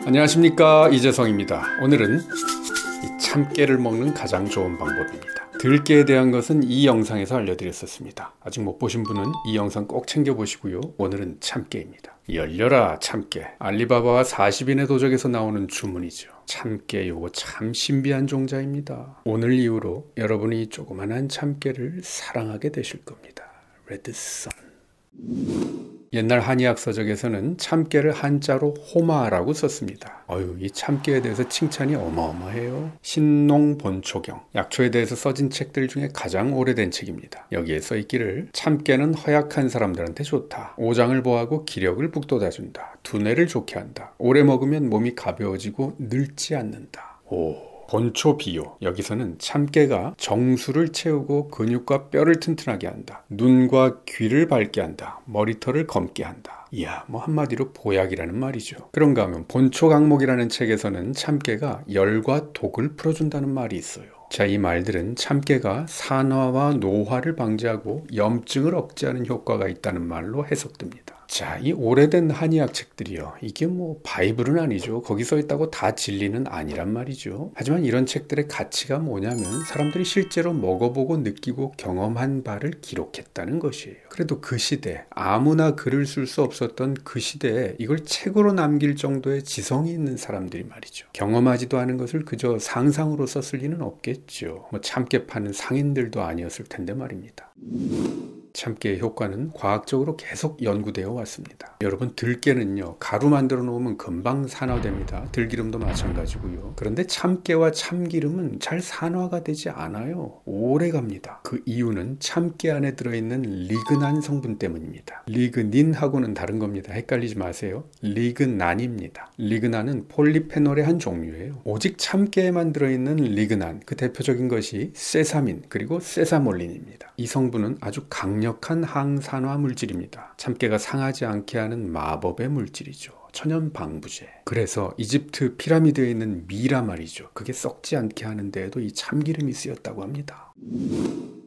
안녕하십니까, 이재성입니다. 오늘은 이 참깨를 먹는 가장 좋은 방법입니다. 들깨에 대한 것은 이 영상에서 알려드렸었습니다. 아직 못 보신 분은 이 영상 꼭 챙겨보시고요. 오늘은 참깨입니다. 열려라 참깨. 알리바바와 40인의 도적에서 나오는 주문이죠. 참깨, 요거 참 신비한 종자입니다. 오늘 이후로 여러분이 이 조그만한 참깨를 사랑하게 되실 겁니다. 레드선. 옛날 한의학 서적에서는 참깨를 한자로 호마라고 썼습니다. 이 참깨에 대해서 칭찬이 어마어마해요. 신농본초경, 약초에 대해서 써진 책들 중에 가장 오래된 책입니다. 여기에 써있기를 참깨는 허약한 사람들한테 좋다. 오장을 보하고 기력을 북돋아준다. 두뇌를 좋게 한다. 오래 먹으면 몸이 가벼워지고 늙지 않는다. 본초비요. 여기서는 참깨가 정수를 채우고 근육과 뼈를 튼튼하게 한다. 눈과 귀를 밝게 한다. 머리털을 검게 한다. 이야, 한마디로 보약이라는 말이죠. 그런가 하면 본초강목이라는 책에서는 참깨가 열과 독을 풀어준다는 말이 있어요. 자, 이 말들은 참깨가 산화와 노화를 방지하고 염증을 억제하는 효과가 있다는 말로 해석됩니다. 자, 이 오래된 한의학 책들이요. 이게 바이블은 아니죠. 거기 써 있다고 다 진리는 아니란 말이죠. 하지만 이런 책들의 가치가 뭐냐면 사람들이 실제로 먹어보고 느끼고 경험한 바를 기록했다는 것이에요. 그래도 그 시대, 아무나 글을 쓸 수 없었던 그 시대에 이걸 책으로 남길 정도의 지성이 있는 사람들이 말이죠. 경험하지도 않은 것을 그저 상상으로 썼을 리는 없겠죠. 참깨 파는 상인들도 아니었을 텐데 말입니다. 참깨의 효과는 과학적으로 계속 연구되어 왔습니다. 여러분, 들깨는요, 가루 만들어 놓으면 금방 산화됩니다. 들기름도 마찬가지고요. 그런데 참깨와 참기름은 잘 산화가 되지 않아요. 오래 갑니다. 그 이유는 참깨 안에 들어있는 리그난 성분 때문입니다. 리그닌하고는 다른 겁니다. 헷갈리지 마세요. 리그난입니다. 리그난은 폴리페놀의 한 종류예요. 오직 참깨에만 들어있는 리그난, 그 대표적인 것이 세사민 그리고 세사몰린입니다. 이 성분은 아주 강력한 항산화 물질입니다. 참깨가 상하지 않게 하는 마법의 물질이죠. 천연 방부제. 그래서 이집트 피라미드에 있는 미라 말이죠. 그게 썩지 않게 하는 데에도 이 참기름이 쓰였다고 합니다.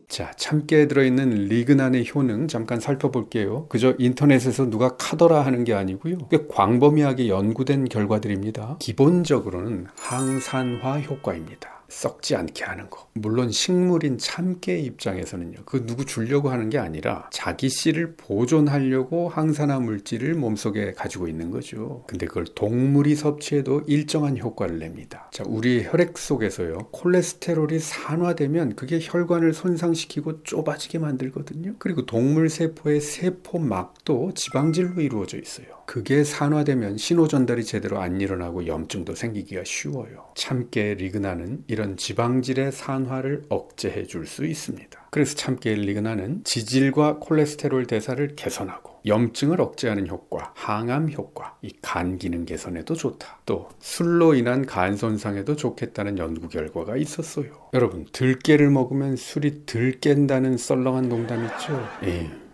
자, 참깨에 들어있는 리그난의 효능 잠깐 살펴볼게요. 그저 인터넷에서 누가 카더라 하는 게 아니고요. 꽤 광범위하게 연구된 결과들입니다. 기본적으로는 항산화 효과입니다. 썩지 않게 하는 거. 물론 식물인 참깨의 입장에서는요, 그 누구 주려고 하는 게 아니라 자기 씨를 보존하려고 항산화 물질을 몸속에 가지고 있는 거죠. 근데 그걸 동물이 섭취해도 일정한 효과를 냅니다. 자, 우리 혈액 속에서요, 콜레스테롤이 산화되면 그게 혈관을 손상시키고 좁아지게 만들거든요. 그리고 동물 세포의 세포막도 지방질로 이루어져 있어요. 그게 산화되면 신호 전달이 제대로 안 일어나고 염증도 생기기가 쉬워요. 참깨의 리그난은 이런 지방질의 산화를 억제해 줄 수 있습니다. 그래서 참깨의 리그난은 지질과 콜레스테롤 대사를 개선하고 염증을 억제하는 효과, 항암 효과, 이 간 기능 개선에도 좋다. 또 술로 인한 간 손상에도 좋겠다는 연구 결과가 있었어요. 여러분, 들깨를 먹으면 술이 덜 깬다는 썰렁한 농담 있죠?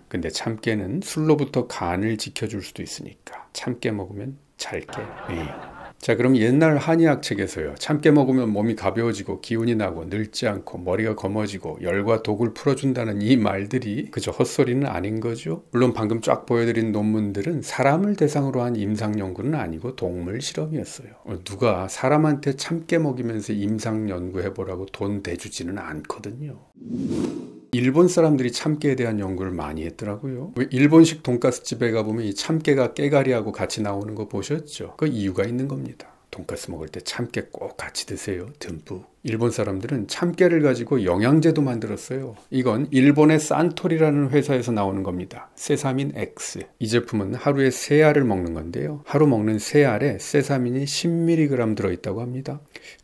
근데 참깨는 술로부터 간을 지켜줄 수도 있으니까 참깨 먹으면 잘 깨. 자, 그럼 옛날 한의학 책에서요, 참깨 먹으면 몸이 가벼워지고 기운이 나고 늙지 않고 머리가 검어지고 열과 독을 풀어준다는 이 말들이 그저 헛소리는 아닌 거죠. 물론 방금 쫙 보여드린 논문들은 사람을 대상으로 한 임상 연구는 아니고 동물 실험이었어요. 누가 사람한테 참깨 먹이면서 임상 연구해보라고 돈 대주지는 않거든요. 일본 사람들이 참깨에 대한 연구를 많이 했더라고요. 왜 일본식 돈가스 집에 가보면 이 참깨가 깨가리하고 같이 나오는 거 보셨죠? 그 이유가 있는 겁니다. 돈가스 먹을 때 참깨 꼭 같이 드세요. 듬뿍. 일본 사람들은 참깨를 가지고 영양제도 만들었어요. 이건 일본의 산토리라는 회사에서 나오는 겁니다. 세사민 X. 이 제품은 하루에 3알을 먹는 건데요. 하루 먹는 3알에 세사민이 10mg 들어있다고 합니다.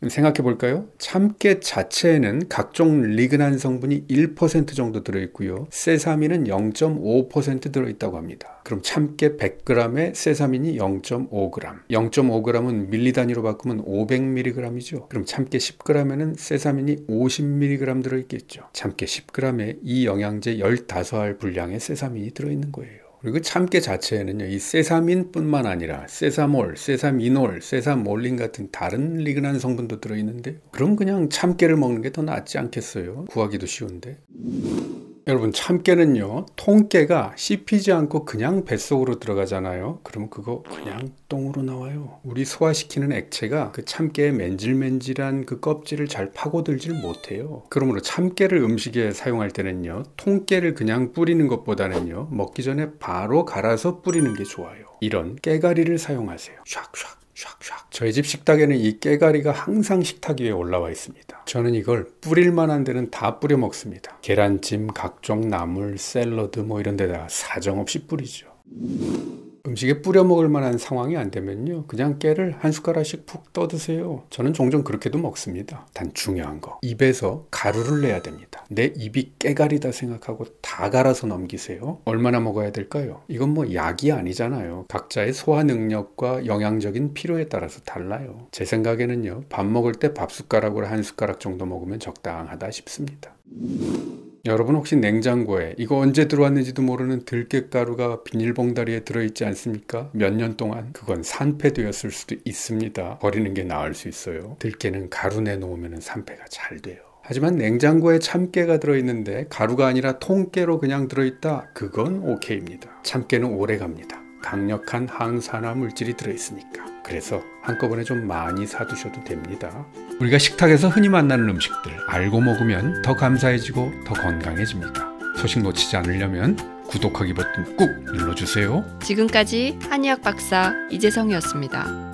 생각해 볼까요? 참깨 자체에는 각종 리그난 성분이 1% 정도 들어있고요. 세사민은 0.5% 들어있다고 합니다. 그럼 참깨 100g에 세사민이 0.5g. 0.5g은 밀리 단위로 바꾸면 500mg이죠. 그럼 참깨 10g에 세사민이 50mg 들어있겠죠. 참깨 10g에 이 영양제 15알 분량의 세사민이 들어있는 거예요. 그리고 참깨 자체에는요, 이 세사민뿐만 아니라 세사몰, 세사미놀, 세사몰린 같은 다른 리그난 성분도 들어있는데, 그럼 그냥 참깨를 먹는 게 더 낫지 않겠어요? 구하기도 쉬운데. 여러분, 참깨는요, 통깨가 씹히지 않고 그냥 뱃속으로 들어가잖아요. 그러면 그거 그냥 똥으로 나와요. 우리 소화시키는 액체가 그 참깨의 맨질맨질한 그 껍질을 잘 파고들질 못해요. 그러므로 참깨를 음식에 사용할 때는요, 통깨를 그냥 뿌리는 것보다는요, 먹기 전에 바로 갈아서 뿌리는 게 좋아요. 이런 깨가리를 사용하세요. 샥샥. 샥샥. 저희 집 식탁에는 이 깨가리가 항상 식탁 위에 올라와 있습니다. 저는 이걸 뿌릴 만한 데는 다 뿌려 먹습니다. 계란찜, 각종 나물, 샐러드 뭐 이런 데다가 사정없이 뿌리죠. 음식에 뿌려 먹을 만한 상황이 안 되면요, 그냥 깨를 한 숟가락씩 푹 떠드세요. 저는 종종 그렇게도 먹습니다. 단 중요한 거, 입에서 가루를 내야 됩니다. 내 입이 깨가리다 생각하고 다 갈아서 넘기세요. 얼마나 먹어야 될까요? 이건 뭐 약이 아니잖아요. 각자의 소화 능력과 영양적인 필요에 따라서 달라요. 제 생각에는요, 밥 먹을 때 밥 숟가락으로 한 숟가락 정도 먹으면 적당하다 싶습니다. 여러분, 혹시 냉장고에 이거 언제 들어왔는지도 모르는 들깨가루가 비닐봉다리에 들어있지 않습니까? 몇 년 동안 그건 산패되었을 수도 있습니다. 버리는 게 나을 수 있어요. 들깨는 가루 내놓으면 산패가 잘 돼요. 하지만 냉장고에 참깨가 들어있는데 가루가 아니라 통깨로 그냥 들어있다? 그건 오케이입니다. 참깨는 오래 갑니다. 강력한 항산화 물질이 들어있으니까. 그래서 한꺼번에 좀 많이 사두셔도 됩니다. 우리가 식탁에서 흔히 만나는 음식들 알고 먹으면 더 감사해지고 더 건강해집니다. 소식 놓치지 않으려면 구독하기 버튼 꾹 눌러주세요. 지금까지 한의학 박사 이재성이었습니다.